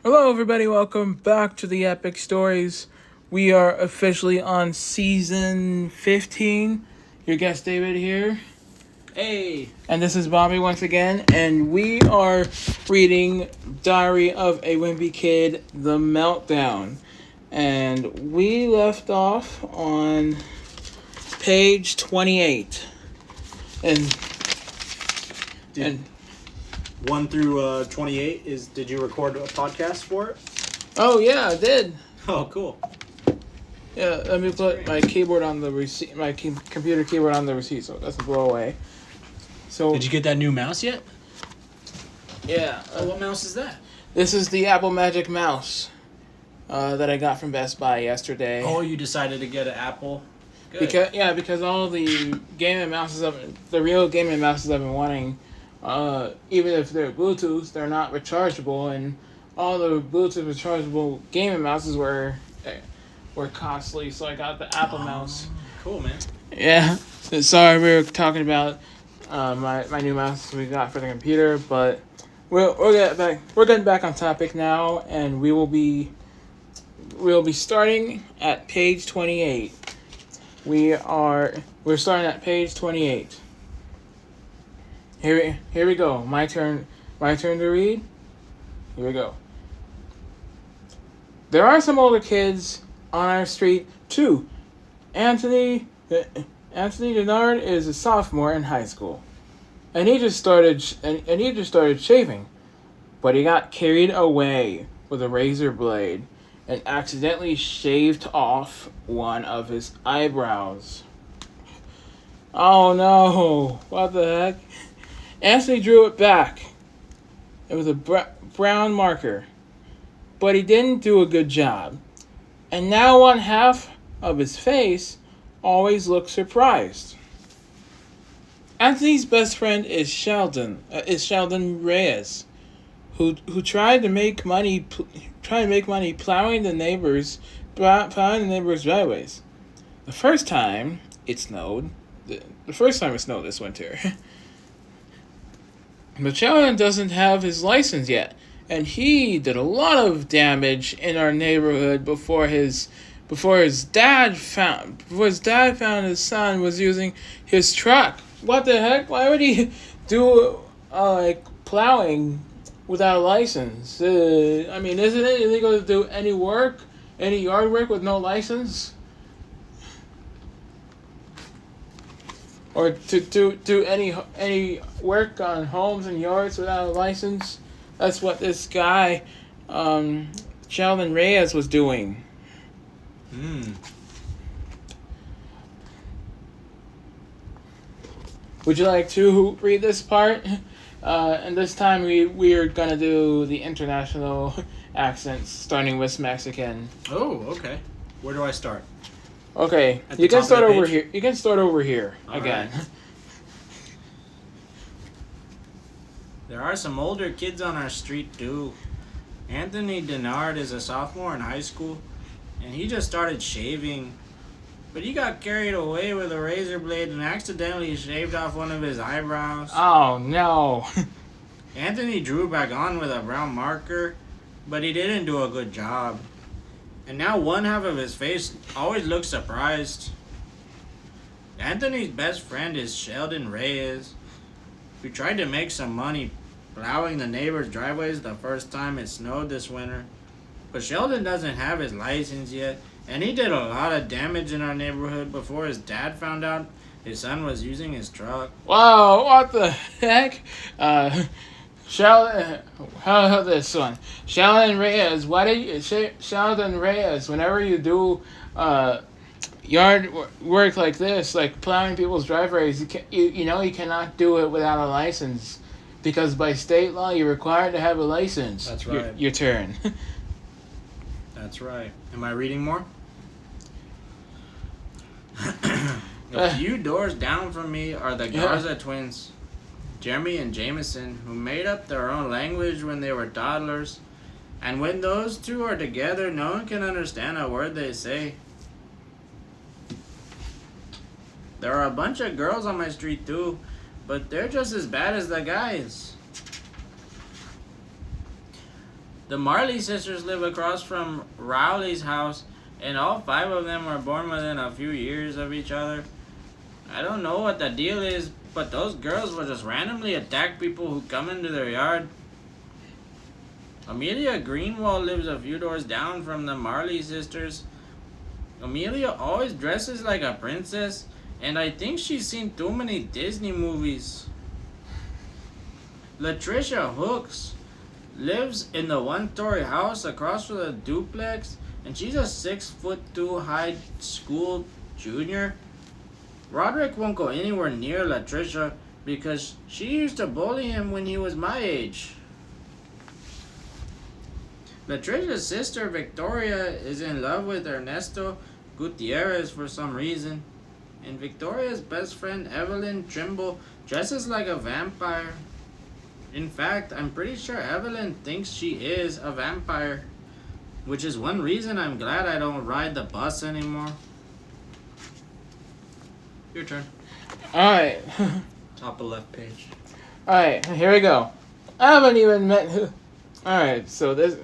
Hello, everybody. Welcome back to the Epic Stories. We are officially on season 15. Your guest, David, here. Hey! And this is Bobby once again. And we are reading Diary of a Wimpy Kid, The Meltdown. And we left off on page 28. And. Did 1 through 28 did you record a podcast for it? Oh, yeah, I did. Oh, cool. Yeah, let me put my keyboard on the receipt, computer keyboard on the receipt so it doesn't blow away. So Did you get that new mouse yet? yeah, What mouse is that? this is the Apple Magic Mouse that I got from Best Buy yesterday. Oh, you decided to get an Apple? Good. Because all the gaming mouses, the real gaming mouses I've been wanting, even if they're Bluetooth, they're not rechargeable, and all the Bluetooth rechargeable gaming mouses were costly, so I got the Apple mouse. Cool, man. Yeah, sorry we were talking about my new mouse we got for the computer, but we're getting back on topic now, and we'll be starting at page 28. We're starting at page 28. Here we go. My turn to read. Here we go. There are some older kids on our street too. Anthony Denard is a sophomore in high school, and he just started shaving, but he got carried away with a razor blade and accidentally shaved off one of his eyebrows. Oh no! What the heck? Anthony drew it back. It was a brown marker, but he didn't do a good job, and now one half of his face always looks surprised. Anthony's best friend is Sheldon Reyes, who tried to make money plowing the neighbors' driveways. The first time it snowed this winter. But Sheldon doesn't have his license yet, and he did a lot of damage in our neighborhood before his dad found his son was using his truck. What the heck? Why would he do plowing without a license? I mean, isn't it illegal to do any yard work with no license? Or to do any work on homes and yards without a license? That's what this guy, Sheldon Reyes, was doing. Would you like to read this part? And this time we are gonna do the international accents, starting with Mexican. Oh, okay. Where do I start? Okay, At the you can top of start the over page? here. You can start over here All again. right. There are some older kids on our street too. Anthony Denard is a sophomore in high school, and he just started shaving. But he got carried away with a razor blade and accidentally shaved off one of his eyebrows. Oh no! Anthony drew back on with a brown marker, but he didn't do a good job. And now one half of his face always looks surprised. Anthony's best friend is Sheldon Reyes, who tried to make some money plowing the neighbors' driveways the first time it snowed this winter. But Sheldon doesn't have his license yet, and he did a lot of damage in our neighborhood before his dad found out his son was using his truck. Wow! What the heck? Sheldon, how about this one? Sheldon Reyes. Sheldon Reyes? Whenever you do yard work like this, like plowing people's driveways, you cannot do it without a license, because by state law you're required to have a license. That's right. Your turn. That's right. Am I reading more? A few doors down from me are the Garza twins, Jeremy and Jameson, who made up their own language when they were toddlers. And when those two are together, no one can understand a word they say. There are a bunch of girls on my street too, but they're just as bad as the guys. The Marley sisters live across from Rowley's house, and all five of them were born within a few years of each other. I don't know what the deal is, but those girls will just randomly attack people who come into their yard. Amelia Greenwald lives a few doors down from the Marley sisters. Amelia always dresses like a princess, and I think she's seen too many Disney movies. Latricia Hooks lives in the one-story house across from the duplex, and she's a 6'2" high school junior. Roderick won't go anywhere near Latricia because she used to bully him when he was my age. Latricia's sister Victoria is in love with Ernesto Gutierrez for some reason, and Victoria's best friend Evelyn Trimble dresses like a vampire. In fact, I'm pretty sure Evelyn thinks she is a vampire, which is one reason I'm glad I don't ride the bus anymore. Your turn. Alright. Top of left page. Alright, here we go. I haven't even met who. Alright, so this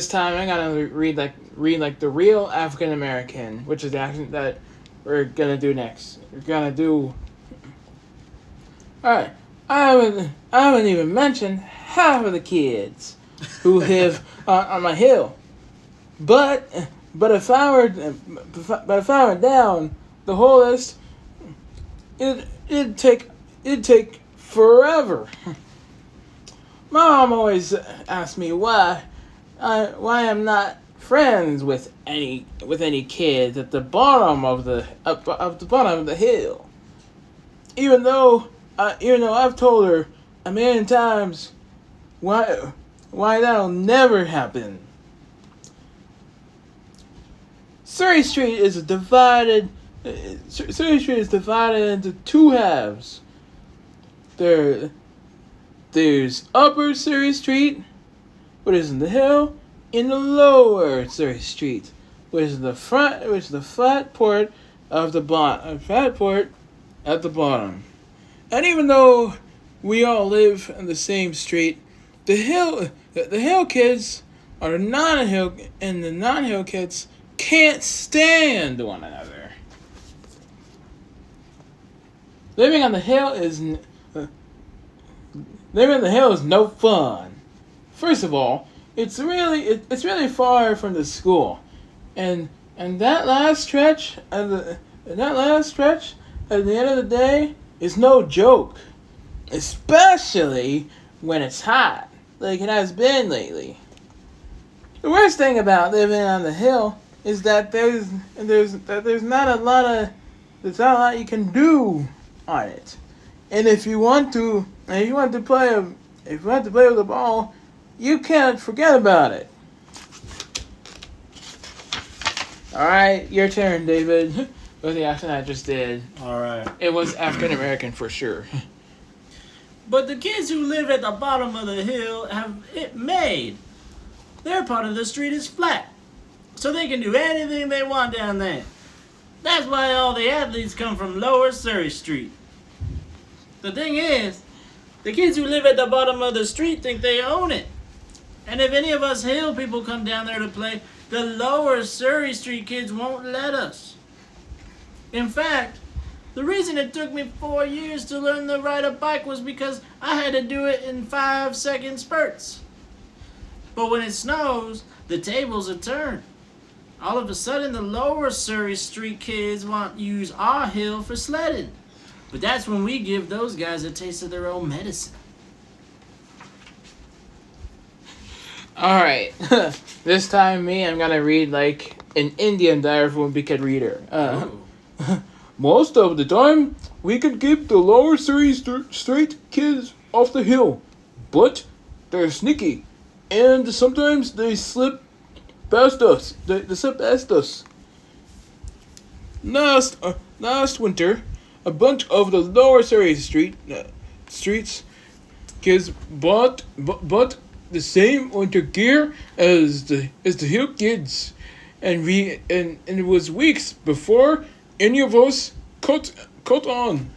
time I'm gonna read like the real African American, which is the accent that we're gonna do next. We're gonna do. Alright. I haven't even mentioned half of the kids who live on my hill. But if I were down the whole list, it'd take forever. My mom always asks me why I'm not friends with any kids at the bottom of the hill. Even though I've told her a million times why that'll never happen. Surrey Street is divided into two halves. There's Upper Surrey Street, which is in the hill, and the Lower Surrey Street, which is the flat part of the bottom. At the bottom. And even though we all live in the same street, the hill kids are non-hill, and the non-hill kids can't stand one another. Living on the hill is no fun. First of all, it's really far from the school, and that last stretch at the end of the day is no joke, especially when it's hot, like it has been lately. The worst thing about living on the hill is that there's not a lot you can do on it. And if you want to play with the ball, you can't forget about it. All right, your turn, David. With the accent I just did. Alright. It was African American for sure. But the kids who live at the bottom of the hill have it made. Their part of the street is flat, so they can do anything they want down there. That's why all the athletes come from Lower Surrey Street. The thing is, the kids who live at the bottom of the street think they own it. And if any of us hill people come down there to play, the Lower Surrey Street kids won't let us. In fact, the reason it took me 4 years to learn to ride a bike was because I had to do it in 5-second spurts. But when it snows, the tables are turned. All of a sudden, the Lower Surrey Street kids want to use our hill for sledding. But that's when we give those guys a taste of their own medicine. Alright. This time I'm gonna read like an Indian diary from Wimpy Kid reader. Most of the time, we could keep the Lower Surrey Street kids off the hill. But they're sneaky. And sometimes they slip past us. They slip past us. Last winter, a bunch of the Lower Surrey streets kids bought the same winter gear as the hill kids, and it was weeks before any of us caught on.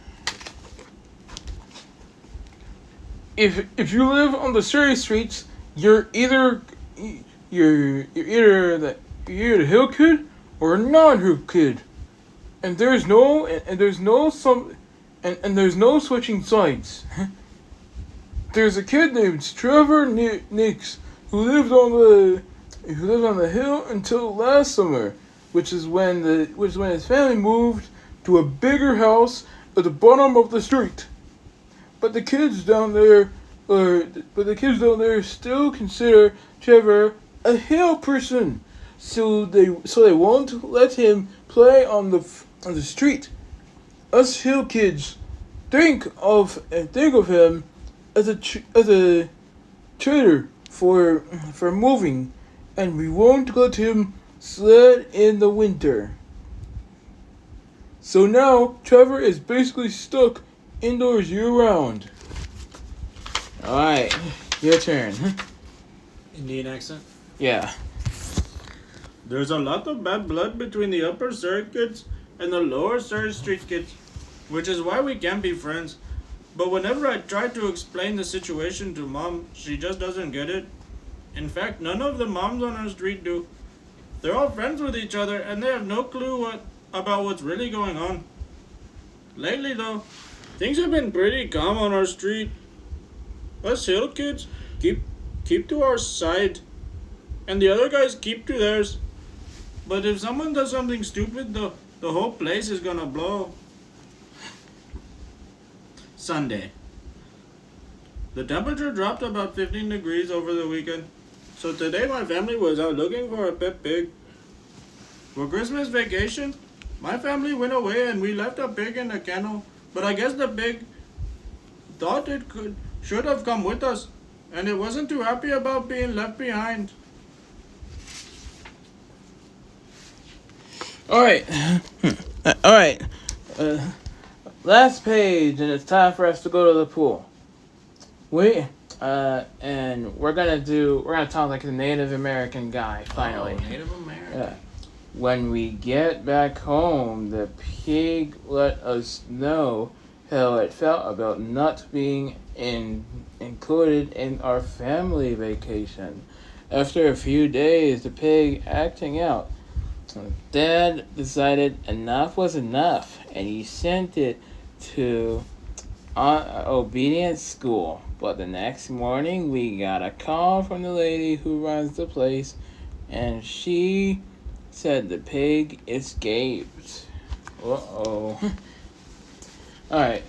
If you live on the Surrey streets, you're either you're either the hill kid or a non-hill kid, and there's no switching sides. There's a kid named Trevor Nix who lived on the hill until last summer, which is when his family moved to a bigger house at the bottom of the street. But the kids down there, still consider Trevor a hill person, so they won't let him play on the street. Us hill kids think of him as a traitor for moving, and we won't let him sled in the winter. So now Trevor is basically stuck indoors year round. Alright, your turn. Indian accent? Yeah. There's a lot of bad blood between the upper Surrey kids and the lower Surrey Street kids, which is why we can't be friends. But whenever I try to explain the situation to Mom, she just doesn't get it. In fact, none of the moms on our street do. They're all friends with each other and they have no clue about what's really going on. Lately though, things have been pretty calm on our street. Us hill kids keep to our side, and the other guys keep to theirs. But if someone does something stupid, the whole place is gonna blow. Sunday. The temperature dropped about 15 degrees over the weekend, so today my family was out looking for a pet pig. For Christmas vacation, my family went away and we left a pig in a kennel, but I guess the pig thought it should have come with us, and it wasn't too happy about being left behind. Alright. Alright. Last page, and it's time for us to go to the pool. And we're gonna talk like the Native American guy, finally. Oh, Native American. Yeah. When we get back home, the pig let us know how it felt about not being included in our family vacation. After a few days, the pig acting out, Dad decided enough was enough, and he sent it to obedience school. But the next morning, we got a call from the lady who runs the place, and she said the pig escaped. Uh-oh. Alright,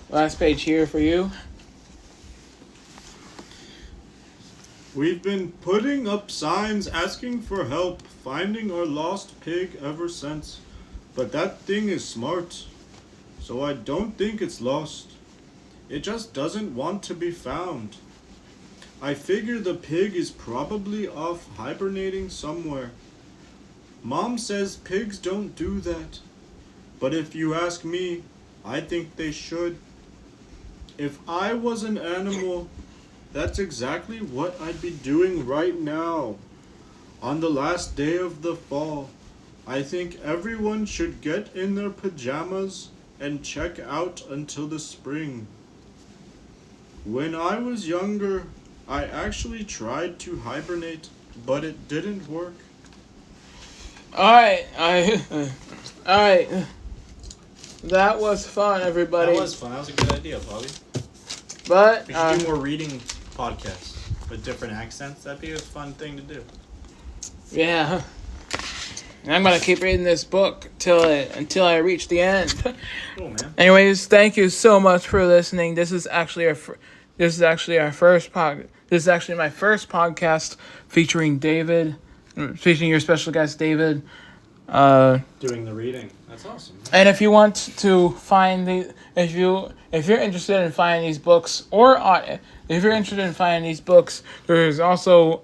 last page here for you. We've been putting up signs asking for help finding our lost pig ever since. But that thing is smart, so I don't think it's lost. It just doesn't want to be found. I figure the pig is probably off hibernating somewhere. Mom says pigs don't do that. But if you ask me, I think they should. If I was an animal, that's exactly what I'd be doing right now. On the last day of the fall, I think everyone should get in their pajamas and check out until the spring. When I was younger, I actually tried to hibernate, but it didn't work. Alright, that was fun, everybody. That was fun. That was a good idea, Bobby. But We should do more reading podcasts with different accents. That'd be a fun thing to do. Yeah. And I'm gonna keep reading this book until I reach the end. Cool, man. Anyways, thank you so much for listening. This is actually my first podcast featuring David, featuring your special guest David. Doing the reading. That's awesome. And if you want to find if you're interested in finding these books, there's also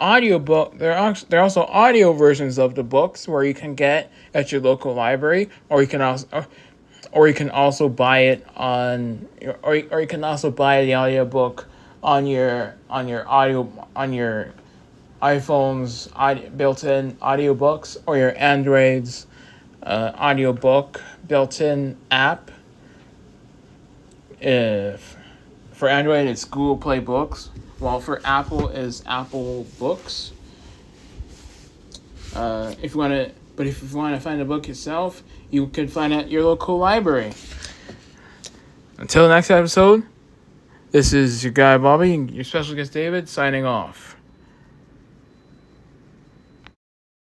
audiobook. There are also audio versions of the books where you can get at your local library, or you can also buy it on, or you can also buy the audiobook on your iPhone's built-in audiobooks, or your Android's audiobook built-in app. For Android, it's Google Play Books, while for Apple is Apple Books. If you want to find a book yourself, you can find it at your local library. Until next episode, this is your guy Bobby and your special guest David signing off.